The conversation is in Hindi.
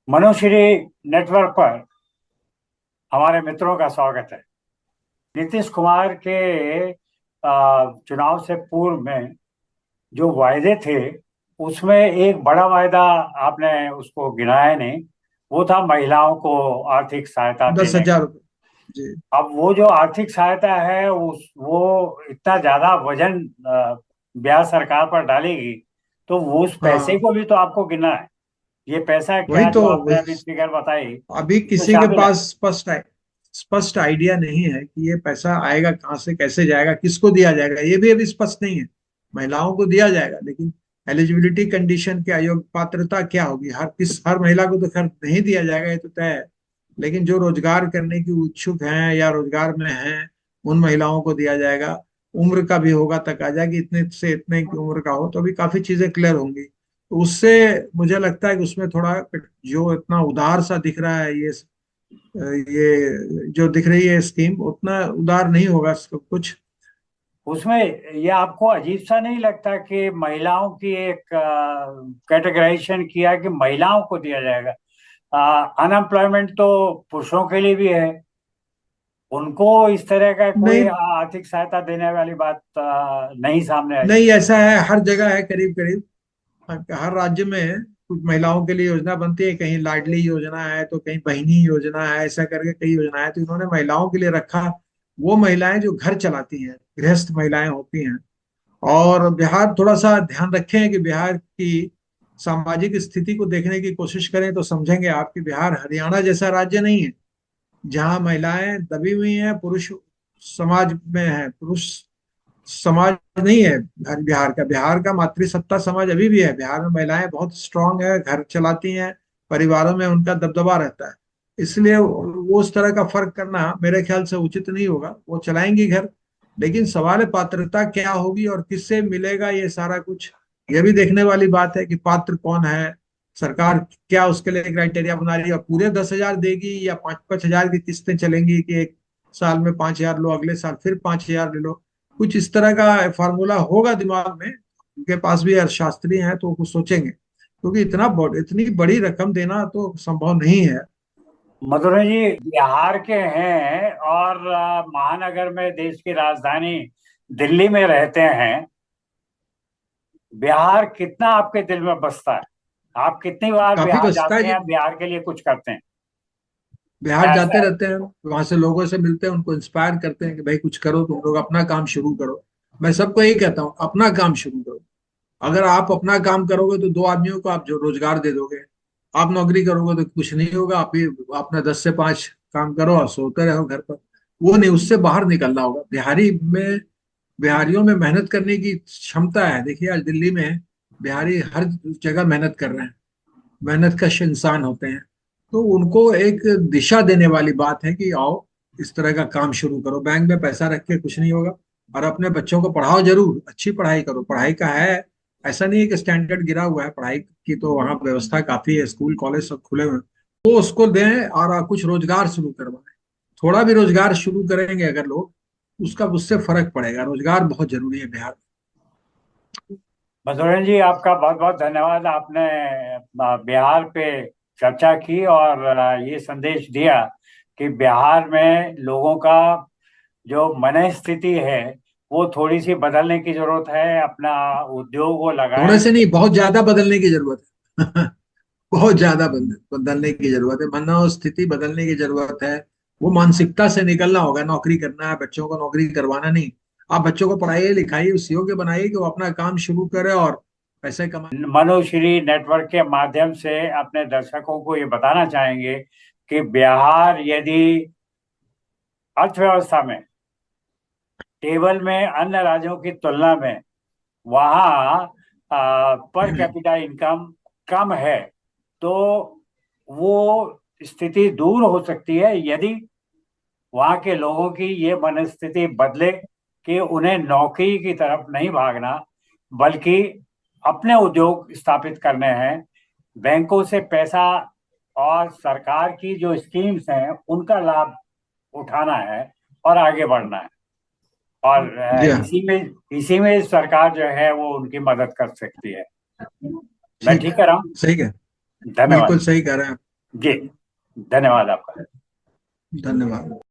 मनुश्री नेटवर्क पर हमारे मित्रों का स्वागत है। नीतीश कुमार के चुनाव से पूर्व में जो वायदे थे उसमें एक बड़ा वायदा आपने उसको गिनाया नहीं। वो था महिलाओं को आर्थिक सहायता 10,000 देने। रुपये। जी। अब वो जो आर्थिक सहायता है उस वो इतना ज्यादा वजन बिहार सरकार पर डालेगी, तो वो उस पैसे हाँ, को भी तो आपको गिनना है। ये पैसा वही क्या तो। जो आपने अभी फिगर बताई अभी इसमें किसी के शामिल है। पास स्पष्ट आइडिया नहीं है कि ये पैसा आएगा कहाँ से, कैसे जाएगा, किसको दिया जाएगा, ये भी अभी स्पष्ट नहीं है। महिलाओं को दिया जाएगा, लेकिन एलिजिबिलिटी कंडीशन क्या, योग्य पात्रता क्या होगी, हर महिला को तो खैर नहीं दिया जाएगा, ये तो तय है। लेकिन जो रोजगार करने की इच्छुक हैं या रोजगार में हैं, उन महिलाओं को दिया जाएगा। उम्र का भी होगा तकाजा कि इतने से इतने की उम्र का हो, तो अभी काफी चीजें क्लियर होंगी। तो उससे मुझे लगता है कि उसमें थोड़ा, जो इतना उदार सा दिख रहा है ये जो दिख रही है स्कीम, उतना उदार नहीं होगा सब कुछ। उसमें ये आपको अजीब सा नहीं लगता कि महिलाओं की एक कैटेगराइजेशन किया कि महिलाओं को दिया जाएगा? अनएम्प्लॉयमेंट तो पुरुषों के लिए भी है। उनको इस तरह का कोई नहीं, आर्थिक सहायता देने वाली बात नहीं सामने आई। नहीं ऐसा है, हर जगह है करीब करीब। हर राज्य में कुछ महिलाओं के लिए योजना बनती है, कहीं लाडली योजना है तो कहीं बहिनी योजना है, ऐसा करके कई योजना है, तो इन्होंने महिलाओं के लिए रखा। वो महिलाएं जो घर चलाती हैं, गृहस्थ महिलाएं होती हैं। और बिहार, थोड़ा सा ध्यान रखें कि बिहार की सामाजिक स्थिति को देखने की कोशिश करें तो समझेंगे आप कि बिहार हरियाणा जैसा राज्य नहीं है, जहां महिलाएं दबी हुई हैं, पुरुष समाज में है, पुरुष समाज नहीं है। बिहार का मातृसत्ता समाज अभी भी है। बिहार में महिलाएं बहुत स्ट्रांग है, घर चलाती हैं, परिवारों में उनका दबदबा रहता है। इसलिए वो उस तरह का फर्क करना मेरे ख्याल से उचित नहीं होगा। वो चलाएंगी घर, लेकिन सवाल है पात्रता क्या होगी और किससे मिलेगा, ये सारा कुछ ये भी देखने वाली बात है कि पात्र कौन है। सरकार क्या उसके लिए क्राइटेरिया बना रही है, और पूरे 10,000 देगी या 5-5 हजार की किस्तें चलेंगी, कि एक साल में 5,000 लो, अगले साल फिर 5,000 ले लो। कुछ इस तरह का फार्मूला होगा दिमाग में, उनके पास भी अर्थशास्त्री हैं तो वो कुछ सोचेंगे, क्योंकि इतनी बड़ी रकम देना तो संभव नहीं है। मदुरै जी बिहार के हैं और महानगर में देश की राजधानी दिल्ली में रहते हैं। बिहार कितना आपके दिल में बसता है? आप कितनी बार काफी बिहार बचता है जाते जी। हैं, बिहार के लिए कुछ करते हैं? बिहार ऐसा जाते है। रहते हैं, वहां से लोगों से मिलते हैं, उनको इंस्पायर करते हैं कि भाई कुछ करो, तुम लोग अपना काम शुरू करो। मैं सबको यही कहता हूँ, अपना काम शुरू करो। अगर आप अपना काम करोगे तो दो आदमियों को आप जो रोजगार दे दोगे। आप नौकरी करोगे तो कुछ नहीं होगा। आप ही अपना 10 से 5 काम करो और सोते रहो घर पर। वो नहीं, उससे बाहर निकलना होगा। बिहारियों में मेहनत करने की क्षमता है। देखिए आज दिल्ली में बिहारी हर जगह मेहनत कर रहे हैं, मेहनत कश इंसान होते हैं। तो उनको एक दिशा देने वाली बात है कि आओ, इस तरह का काम शुरू करो। बैंक में पैसा रख के कुछ नहीं होगा। और अपने बच्चों को पढ़ाओ, जरूर अच्छी पढ़ाई करो, पढ़ाई का है। ऐसा नहीं है कि स्टैंडर्ड गिरा हुआ है पढ़ाई की, तो वहाँ व्यवस्था काफी है, स्कूल कॉलेज सब खुले हुए हैं। वो उसको दें और कुछ रोजगार शुरू करवाएं। थोड़ा भी रोजगार शुरू करेंगे अगर लोग, उसका उससे फर्क पड़ेगा। रोजगार बहुत जरूरी है बिहार मधुरन जी, आपका बहुत बहुत धन्यवाद। आपने बिहार पे चर्चा की और ये संदेश दिया कि बिहार में लोगों का जो मन स्थिति है वो थोड़ी सी बदलने की जरूरत है। अपना उद्योग वो में। थोड़े लगाएं। से नहीं, बहुत ज्यादा बदलने की जरूरत है। बहुत ज्यादा बदलने की जरूरत है, मनोस्थिति बदलने की जरूरत है। वो मानसिकता से निकलना होगा। नौकरी करना है, बच्चों को नौकरी करवाना नहीं। आप बच्चों को पढ़ाइए लिखाइए, उस योग्य बनाइए कि वो अपना काम शुरू करे और पैसे कमाए। मनुश्री नेटवर्क के माध्यम से अपने दर्शकों को ये बताना चाहेंगे कि बिहार यदि अर्थव्यवस्था में टेबल में अन्य राज्यों की तुलना में वहाँ पर कैपिटा इनकम कम है, तो वो स्थिति दूर हो सकती है यदि वहाँ के लोगों की ये मनस्थिति बदले कि उन्हें नौकरी की तरफ नहीं भागना, बल्कि अपने उद्योग स्थापित करने हैं। बैंकों से पैसा और सरकार की जो स्कीम्स हैं उनका लाभ उठाना है और आगे बढ़ना है। और जी हाँ। इसी में सरकार जो है वो उनकी मदद कर सकती है। मैं ठीक ठीक है। कह रहा हूँ? सही है। धन्यवाद। बिल्कुल सही कह रहे हैं आप। जी, धन्यवाद आपका। धन्यवाद।